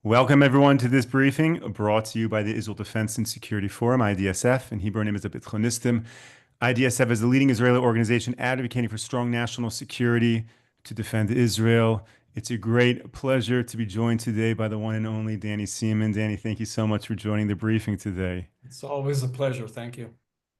Welcome, everyone, to this briefing brought to you by the Israel Defense and Security Forum, IDSF, and Hebrew name is Abitchonistim. IDSF is the leading Israeli organization advocating for strong national security to defend Israel. It's a great pleasure to be joined today by the one and only Danny Seaman. Danny, thank you so much for joining the briefing today. It's always a pleasure. Thank you.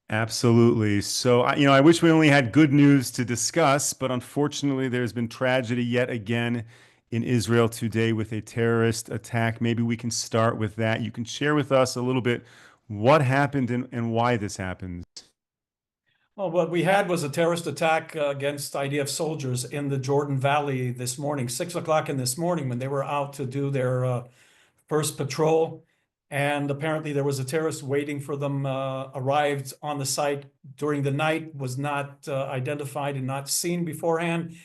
Absolutely. So, I wish we only had good news to discuss, but unfortunately, there's been tragedy yet again in Israel today with a terrorist attack. Maybe we can start with that. You can share with us a little bit what happened and why this happened. Well, what we had was a terrorist attack against IDF soldiers in the Jordan Valley this morning, 6 o'clock in this morning, when they were out to do their first patrol. And apparently there was a terrorist waiting for them, arrived on the site during the night, was not identified and not seen beforehand.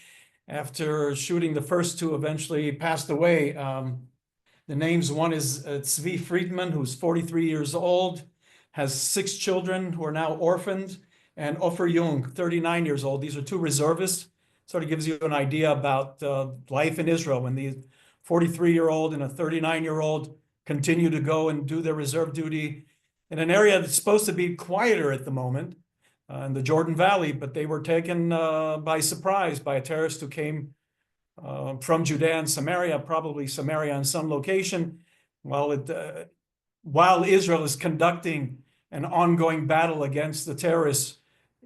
After shooting the first two, eventually passed away. The names, one is Tzvi Friedman, who's 43 years old, has 6 children who are now orphaned, and Ofer Jung, 39 years old. These are 2 reservists. Sort of gives you an idea about life in Israel when the 43-year-old and a 39-year-old continue to go and do their reserve duty in an area that's supposed to be quieter at the moment, in the Jordan Valley, but they were taken by surprise by a terrorist who came from Judea and Samaria, probably Samaria in some location, while Israel is conducting an ongoing battle against the terrorists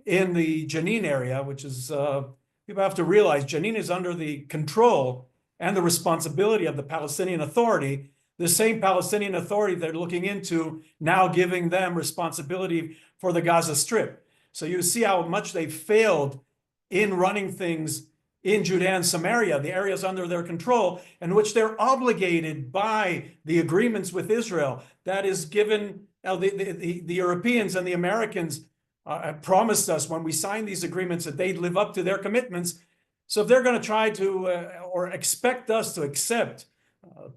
in the Jenin area, which is, people have to realize, Jenin is under the control and the responsibility of the Palestinian Authority, the same Palestinian Authority they're looking into now giving them responsibility for the Gaza Strip. So you see how much they failed in running things in Judea and Samaria, the areas under their control, in which they're obligated by the agreements with Israel. That is given, the Europeans and the Americans promised us when we signed these agreements that they'd live up to their commitments. So if they're going to try to, or expect us to accept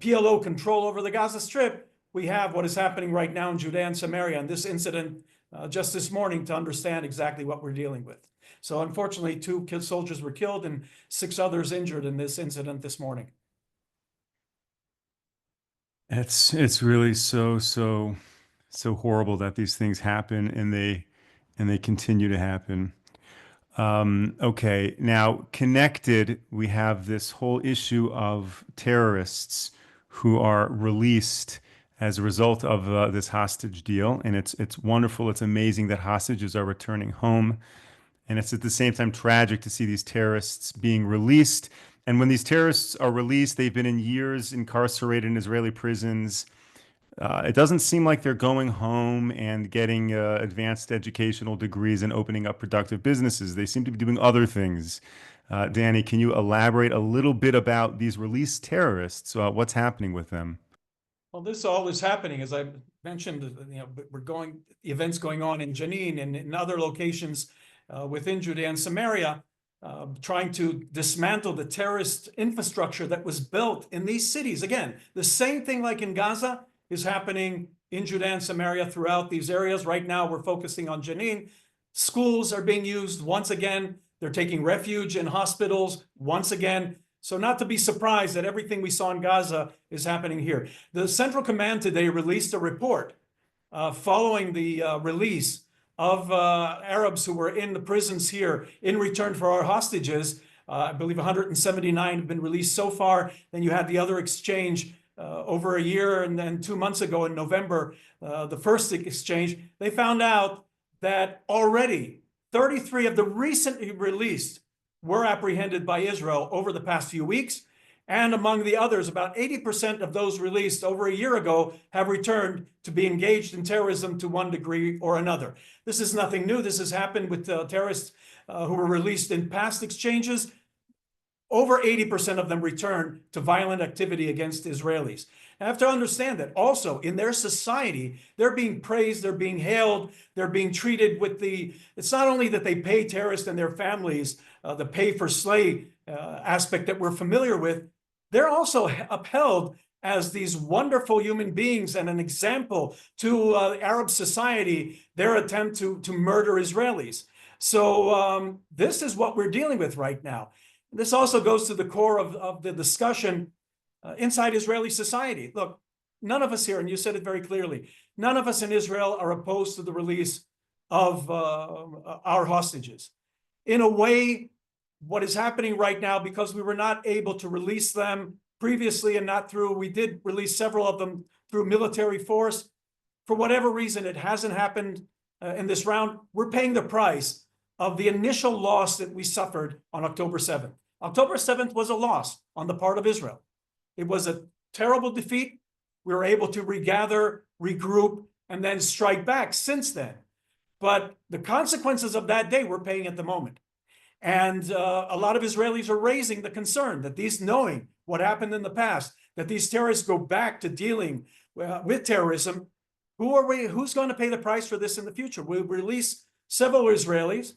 PLO control over the Gaza Strip, we have what is happening right now in Judea and Samaria, and this incident just this morning to understand exactly what we're dealing with. So unfortunately, 2 soldiers were killed and 6 others injured in this incident this morning. It's really so horrible that these things happen and they continue to happen. Okay, now connected, we have this whole issue of terrorists who are released as a result of this hostage deal, and it's wonderful. It's amazing that hostages are returning home, and it's at the same time tragic to see these terrorists being released. And when these terrorists are released, they've been in years incarcerated in Israeli prisons. It doesn't seem like they're going home and getting advanced educational degrees and opening up productive businesses. They seem to be doing other things. Danny, can you elaborate a little bit about these released terrorists? What's happening with them? Well, this all is happening, as I mentioned, events going on in Jenin and in other locations within Judea and Samaria, trying to dismantle the terrorist infrastructure that was built in these cities. Again, the same thing like in Gaza is happening in Judea and Samaria throughout these areas. Right now, we're focusing on Jenin. Schools are being used once again. They're taking refuge in hospitals once again. So not to be surprised that everything we saw in Gaza is happening here. The Central Command today released a report following the release of Arabs who were in the prisons here in return for our hostages. I believe 179 have been released so far. Then you had the other exchange over a year, and then 2 months ago in November, the first exchange. They found out that already 33 of the recently released were apprehended by Israel over the past few weeks. And among the others, about 80% of those released over a year ago have returned to be engaged in terrorism to one degree or another. This is nothing new. This has happened with terrorists who were released in past exchanges. Over 80% of them return to violent activity against Israelis. I have to understand that also in their society, they're being praised, they're being hailed, they're being treated with it's not only that they pay terrorists and their families the pay for slay aspect that we're familiar with, they're also upheld as these wonderful human beings and an example to Arab society, their attempt to murder Israelis. So this is what we're dealing with right now. This also goes to the core of the discussion inside Israeli society. Look, none of us here, and you said it very clearly, none of us in Israel are opposed to the release of our hostages. In a way, what is happening right now, because we were not able to release them previously and not through, we did release several of them through military force. For whatever reason, it hasn't happened in this round. We're paying the price of the initial loss that we suffered on October 7th. October 7th was a loss on the part of Israel. It was a terrible defeat. We were able to regather, regroup, and then strike back since then. But the consequences of that day we're paying at the moment. And a lot of Israelis are raising the concern that these, knowing what happened in the past, that these terrorists go back to dealing with terrorism. Who's going to pay the price for this in the future? We'll release several Israelis.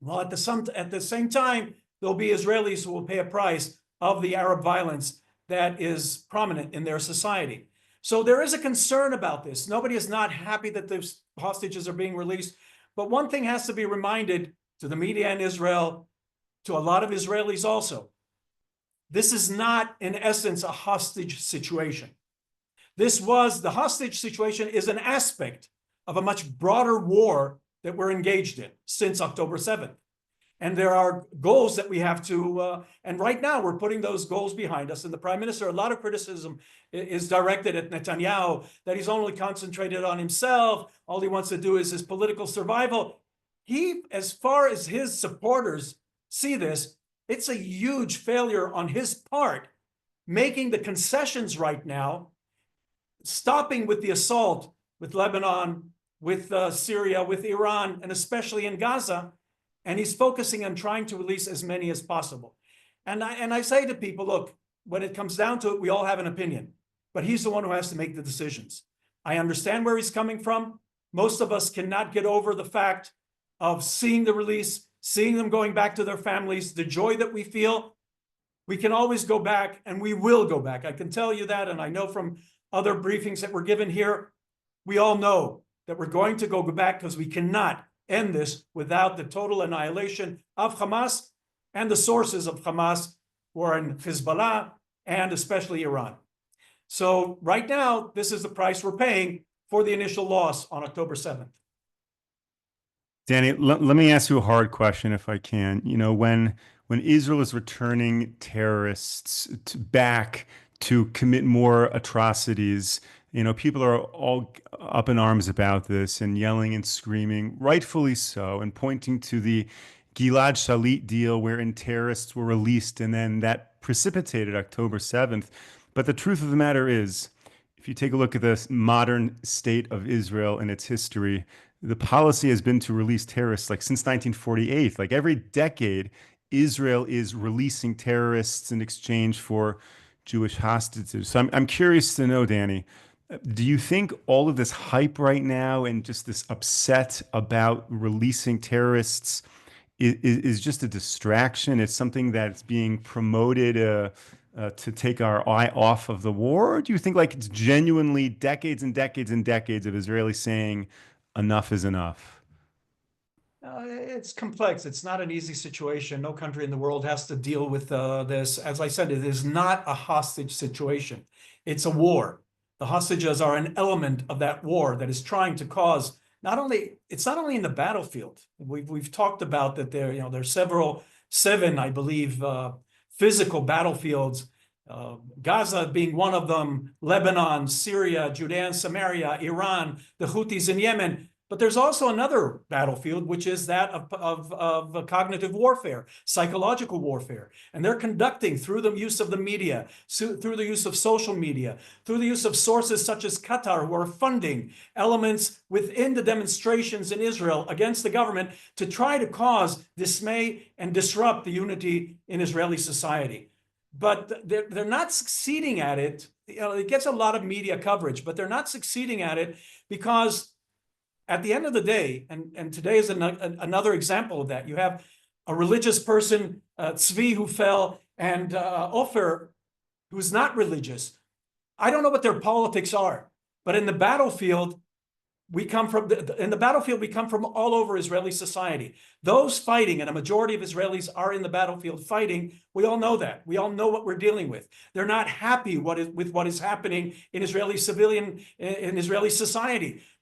Well, at the same time, there'll be Israelis who will pay a price of the Arab violence that is prominent in their society. So there is a concern about this. Nobody is not happy that those hostages are being released. But one thing has to be reminded to the media in Israel, to a lot of Israelis also. This is not, in essence, a hostage situation. The hostage situation is an aspect of a much broader war that we're engaged in since October 7th. And there are goals that we have to, and right now we're putting those goals behind us. And the prime minister, a lot of criticism is directed at Netanyahu, that he's only concentrated on himself. All he wants to do is his political survival. As far as his supporters see this, it's a huge failure on his part, making the concessions right now, stopping with the assault with Lebanon, with Syria, with Iran, and especially in Gaza. And he's focusing on trying to release as many as possible. And I say to people, look, when it comes down to it, we all have an opinion, but he's the one who has to make the decisions. I understand where he's coming from. Most of us cannot get over the fact of seeing the release, seeing them going back to their families, the joy that we feel. We can always go back, and we will go back. I can tell you that, and I know from other briefings that were given here, we all know that we're going to go back because we cannot end this without the total annihilation of Hamas and the sources of Hamas, who are in Hezbollah and especially Iran. So right now, this is the price we're paying for the initial loss on October 7th. Danny, let me ask you a hard question if I can. You know, when Israel is returning terrorists back to commit more atrocities, you know, people are all up in arms about this and yelling and screaming, rightfully so, and pointing to the Gilad Shalit deal wherein terrorists were released and then that precipitated October 7th. But the truth of the matter is, if you take a look at the modern state of Israel and its history, the policy has been to release terrorists like since 1948. Like every decade, Israel is releasing terrorists in exchange for Jewish hostages. So I'm curious to know, Danny, do you think all of this hype right now and just this upset about releasing terrorists is just a distraction? It's something that's being promoted to take our eye off of the war? Or do you think like it's genuinely decades and decades and decades of Israelis saying enough is enough? It's complex. It's not an easy situation. No country in the world has to deal with this. As I said, it is not a hostage situation. It's a war. The hostages are an element of that war that is trying to cause it's not only in the battlefield. We've talked about that there's seven, I believe, physical battlefields, Gaza being one of them, Lebanon, Syria, Judea and Samaria, Iran, the Houthis in Yemen. But there's also another battlefield, which is that of cognitive warfare, psychological warfare. And they're conducting through the use of the media, through the use of social media, through the use of sources such as Qatar, who are funding elements within the demonstrations in Israel against the government to try to cause dismay and disrupt the unity in Israeli society. But they're not succeeding at it. It gets a lot of media coverage, but they're not succeeding at it because at the end of the day, and today is another example of that, you have a religious person, Tzvi, who fell, and Ofer, who's not religious. I don't know what their politics are, but in the battlefield, We come from, in the battlefield, we come from all over Israeli society. Those fighting, and a majority of Israelis are in the battlefield fighting, we all know that. We all know what we're dealing with. They're not happy with what is happening in Israeli society.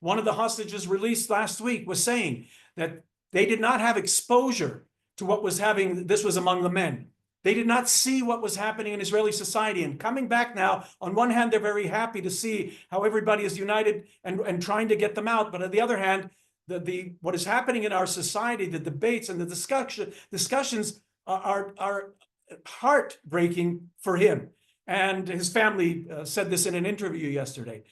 One of the hostages released last week was saying that they did not have exposure to what was happening. This was among the men. They did not see what was happening in Israeli society. And coming back now, on one hand, they're very happy to see how everybody is united and trying to get them out. But on the other hand, what is happening in our society, the debates and the discussions are heartbreaking for him. And his family said this in an interview yesterday.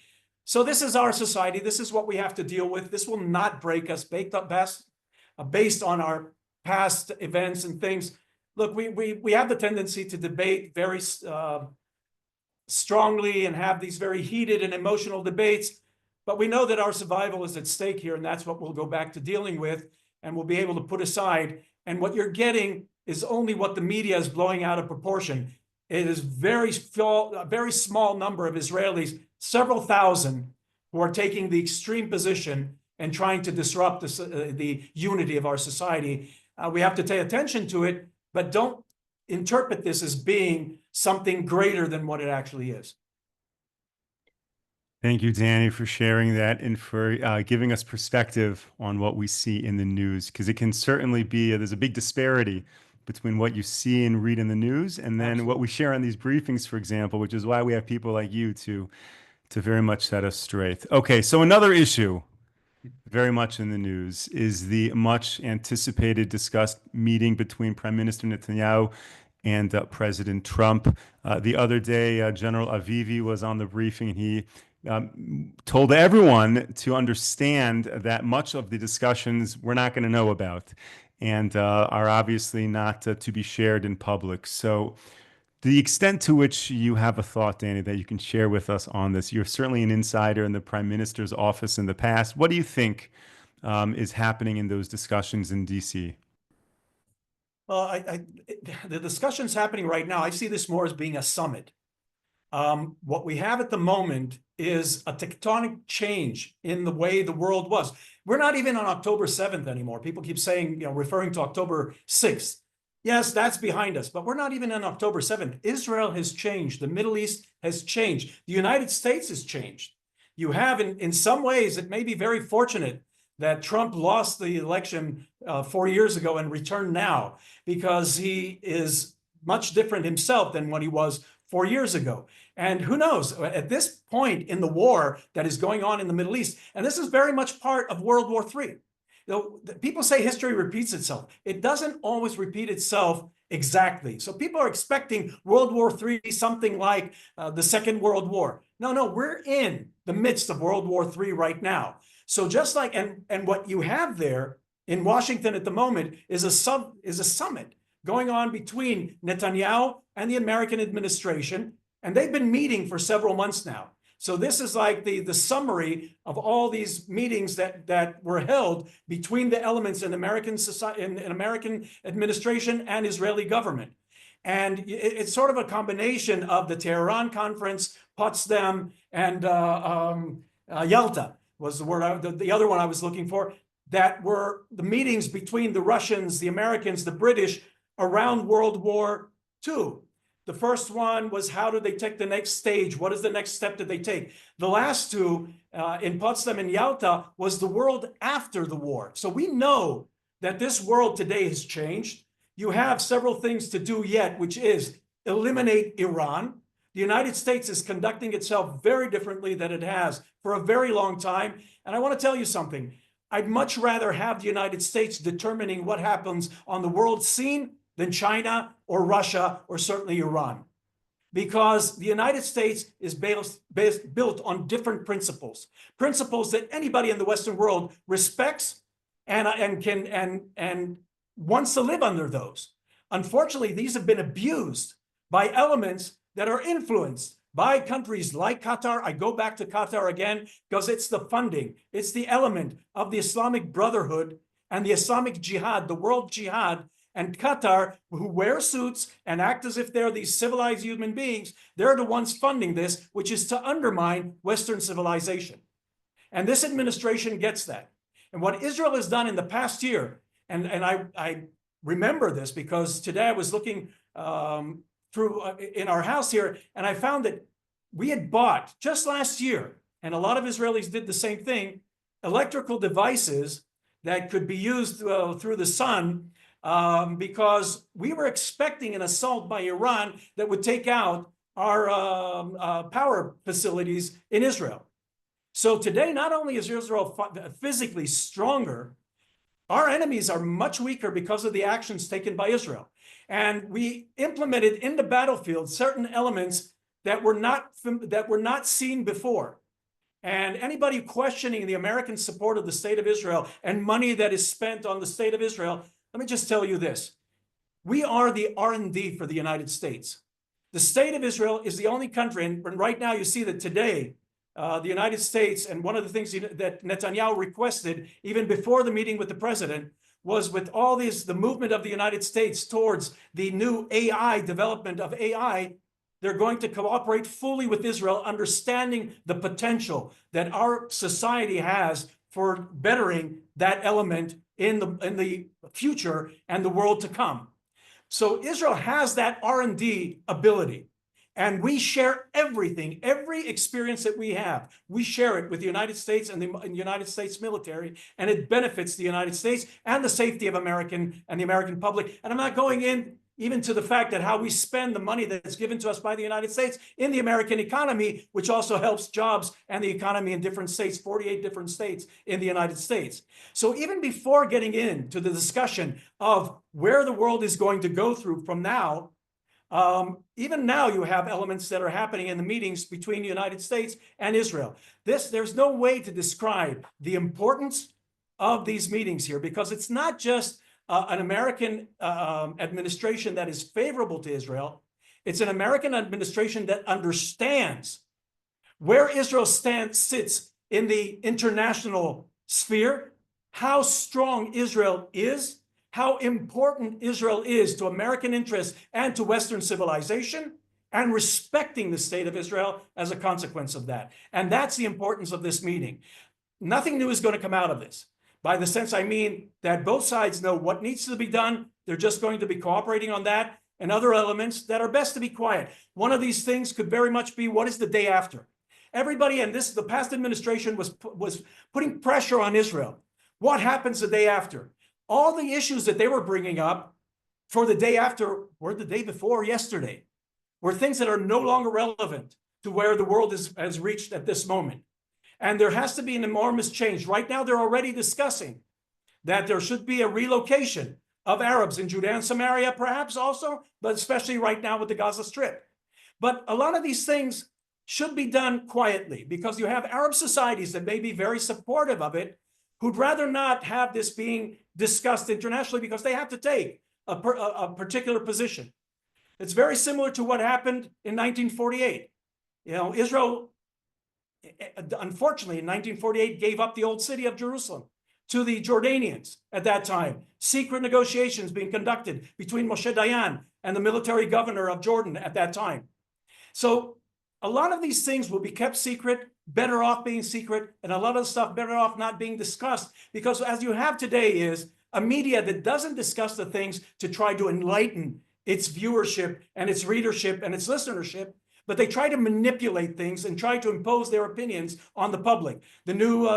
So this is our society. This is what we have to deal with. This will not break us based on our past events and things. Look, we have the tendency to debate very strongly and have these very heated and emotional debates, but we know that our survival is at stake here, and that's what we'll go back to dealing with, and we'll be able to put aside. And what you're getting is only what the media is blowing out of proportion. It is a very small number of Israelis, several thousand, who are taking the extreme position and trying to disrupt the unity of our society. We have to pay attention to it, but don't interpret this as being something greater than what it actually is. Thank you, Danny, for sharing that and for giving us perspective on what we see in the news, because it can certainly be, there's a big disparity between what you see and read in the news and then Absolutely. what we share on these briefings, for example, which is why we have people like you to very much set us straight. Okay, so another issue very much in the news is the much anticipated, discussed meeting between Prime Minister Netanyahu and President Trump. The other day, General Avivi was on the briefing, and he told everyone to understand that much of the discussions we're not going to know about and are obviously not to be shared in public. So the extent to which you have a thought, Danny, that you can share with us on this, you're certainly an insider in the Prime Minister's office in the past. What do you think is happening in those discussions in DC? Well, the discussions happening right now, I see this more as being a summit. What we have at the moment is a tectonic change in the way the world was. We're not even on October 7th anymore. People keep saying, referring to October 6th. Yes, that's behind us, but we're not even on October 7th. Israel has changed. The Middle East has changed. The United States has changed. You have, in some ways, it may be very fortunate that Trump lost the election 4 years ago and returned now, because he is much different himself than what he was 4 years ago. And who knows, at this point in the war that is going on in the Middle East, and this is very much part of World War III. People say history repeats itself. It doesn't always repeat itself exactly. So people are expecting World War III, something like the Second World War. No, we're in the midst of World War III right now. So just like, and what you have there in Washington at the moment is a summit going on between Netanyahu and the American administration, and they've been meeting for several months now. So this is like the summary of all these meetings that were held between the elements in American society, in American administration and Israeli government. And it's sort of a combination of the Tehran conference, Potsdam, and Yalta was the word, the other one I was looking for, that were the meetings between the Russians, the Americans, the British around World War II. The first one was, how do they take the next stage? What is the next step that they take? The last two in Potsdam and Yalta was the world after the war. So we know that this world today has changed. You have several things to do yet, which is eliminate Iran. The United States is conducting itself very differently than it has for a very long time. And I want to tell you something. I'd much rather have the United States determining what happens on the world scene than China or Russia or certainly Iran. Because the United States is built on different principles that anybody in the Western world respects and wants to live under those. Unfortunately, these have been abused by elements that are influenced by countries like Qatar. I go back to Qatar again because it's the funding. It's the element of the Islamic Brotherhood and the Islamic Jihad, the world jihad, and Qatar, who wear suits and act as if they're these civilized human beings. They're the ones funding this, which is to undermine Western civilization. And this administration gets that. And what Israel has done in the past year, and I remember this because today I was looking through in our house here, and I found that we had bought just last year, and a lot of Israelis did the same thing, electrical devices that could be used through the sun, because we were expecting an assault by Iran that would take out our power facilities in Israel. So today, not only is Israel physically stronger, our enemies are much weaker because of the actions taken by Israel. And we implemented in the battlefield certain elements that were not seen before. And anybody questioning the American support of the state of Israel and money that is spent on the state of Israel, let me just tell you this. We are the R&D for the United States. The state of Israel is the only country, and right now you see that today, the United States, and one of the things that Netanyahu requested even before the meeting with the president was with all this, the movement of the United States towards the new AI development of AI, they're going to cooperate fully with Israel, understanding the potential that our society has for bettering that element in the future and the world to come. So Israel has that R&D ability. And we share everything, every experience that we have. We share it with the United States and the United States military, and it benefits the United States and the safety of the American public. And I'm not going in even to the fact that how we spend the money that's given to us by the United States in the American economy, which also helps jobs and the economy in different states, 48 different states in the United States. So even before getting into the discussion of where the world is going to go through from now, even now you have elements that are happening in the meetings between the United States and Israel. There's no way to describe the importance of these meetings here, because it's not just an American administration that is favorable to Israel. It's an American administration that understands where Israel sits in the international sphere, how strong Israel is, how important Israel is to American interests and to Western civilization, and respecting the state of Israel as a consequence of that. And that's the importance of this meeting. Nothing new is going to come out of this. By the sense, I mean that both sides know what needs to be done. They're just going to be cooperating on that and other elements that are best to be quiet. One of these things could very much be, what is the day after? Everybody, and the past administration was putting pressure on Israel. What happens the day after? All the issues that they were bringing up for the day after or the day before yesterday were things that are no longer relevant to where the world has reached at this moment. And there has to be an enormous change. Right now, they're already discussing that there should be a relocation of Arabs in Judea and Samaria, perhaps also, but especially right now with the Gaza Strip. But a lot of these things should be done quietly, because you have Arab societies that may be very supportive of it, who'd rather not have this being discussed internationally because they have to take a particular position. It's very similar to what happened in 1948. You know, Israel, unfortunately, in 1948, gave up the old city of Jerusalem to the Jordanians at that time. Secret negotiations being conducted between Moshe Dayan and the military governor of Jordan at that time. So a lot of these things will be kept secret, better off being secret, and a lot of the stuff better off not being discussed, because as you have today is a media that doesn't discuss the things to try to enlighten its viewership and its readership and its listenership, but they try to manipulate things and try to impose their opinions on the public. The new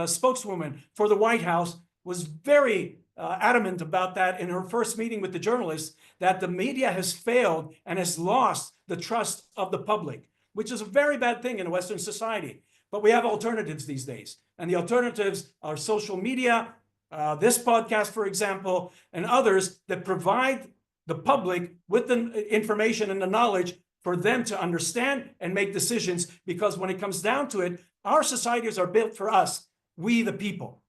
spokeswoman for the White House was very adamant about that in her first meeting with the journalists, that the media has failed and has lost the trust of the public, which is a very bad thing in a Western society. But we have alternatives these days. And the alternatives are social media, this podcast, for example, and others that provide the public with the information and the knowledge for them to understand and make decisions. Because when it comes down to it, our societies are built for us, we the people.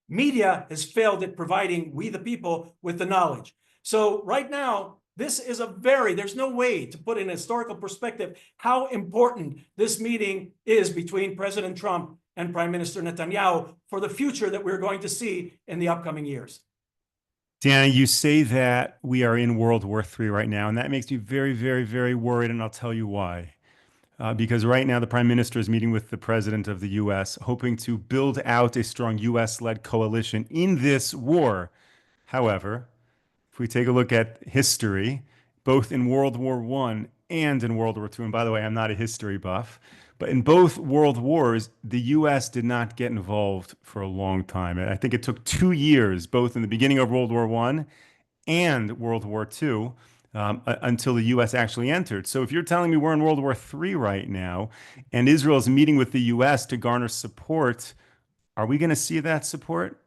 Media has failed at providing we the people with the knowledge. So right now, this is there's no way to put in a historical perspective how important this meeting is between President Trump and Prime Minister Netanyahu for the future that we're going to see in the upcoming years. Danny, you say that we are in World War III right now, and that makes me very, very, very worried, and I'll tell you why. because right now the prime minister is meeting with the president of the U.S., hoping to build out a strong U.S.-led coalition in this war. However, if we take a look at history, both in World War I and in World War II, and by the way, I'm not a history buff, but in both world wars, the US did not get involved for a long time. I think it took 2 years, both in the beginning of World War I and World War II, until the US actually entered. So if you're telling me we're in World War III right now, and Israel is meeting with the US to garner support, are we going to see that support?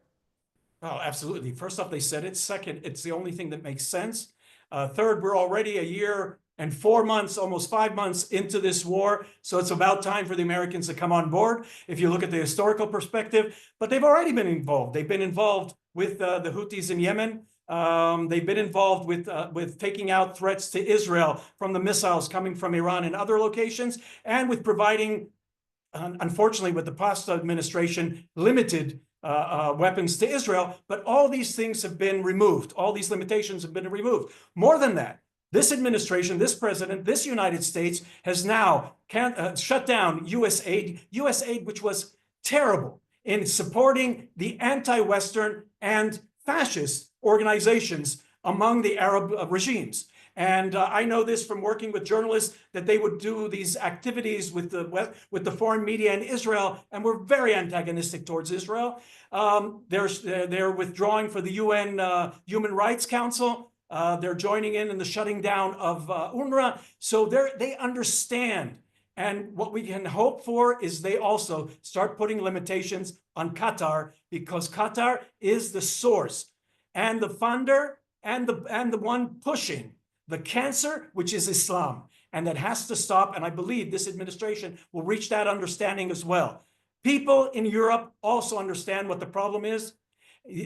Oh, absolutely. First off, they said it. Second, it's the only thing that makes sense. Third, we're already a year and 4 months, almost 5 months into this war. So it's about time for the Americans to come on board. If you look at the historical perspective, but they've already been involved. They've been involved with the Houthis in Yemen. They've been involved with taking out threats to Israel from the missiles coming from Iran and other locations, and with providing, unfortunately, with the past administration, limited weapons to Israel. But all these things have been removed. All these limitations have been removed. More than that, this administration, this president, this United States has now shut down U.S. aid, which was terrible in supporting the anti-Western and fascist organizations among the Arab regimes. And I know this from working with journalists, that they would do these activities with the foreign media in Israel, and we're very antagonistic towards Israel. They're withdrawing for the UN Human Rights Council. They're joining in the shutting down of UNRWA. So they understand. And what we can hope for is they also start putting limitations on Qatar, because Qatar is the source and the funder and the one pushing the cancer, which is Islam. And that has to stop. And I believe this administration will reach that understanding as well. People in Europe also understand what the problem is.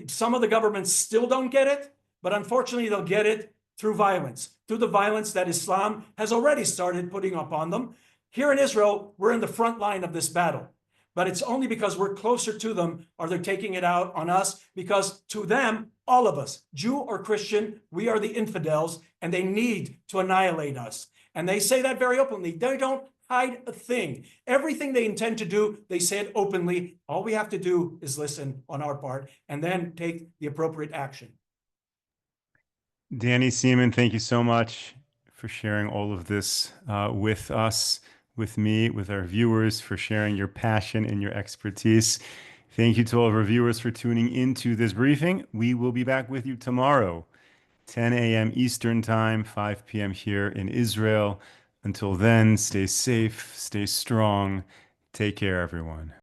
Some of the governments still don't get it, but unfortunately they'll get it through violence, through the violence that Islam has already started putting upon them. Here in Israel, we're in the front line of this battle, but it's only because we're closer to them are they taking it out on us, because to them, all of us, Jew or Christian, we are the infidels, and they need to annihilate us. And they say that very openly. They don't hide a thing. Everything they intend to do, they say it openly. All we have to do is listen on our part and then take the appropriate action. Danny, Seaman, thank you so much for sharing all of this with us, with me, with our viewers, for sharing your passion and your expertise. Thank you to all of our viewers for tuning into this briefing. We will be back with you tomorrow, 10 a.m. Eastern Time, 5 p.m. here in Israel. Until then, stay safe, stay strong. Take care, everyone.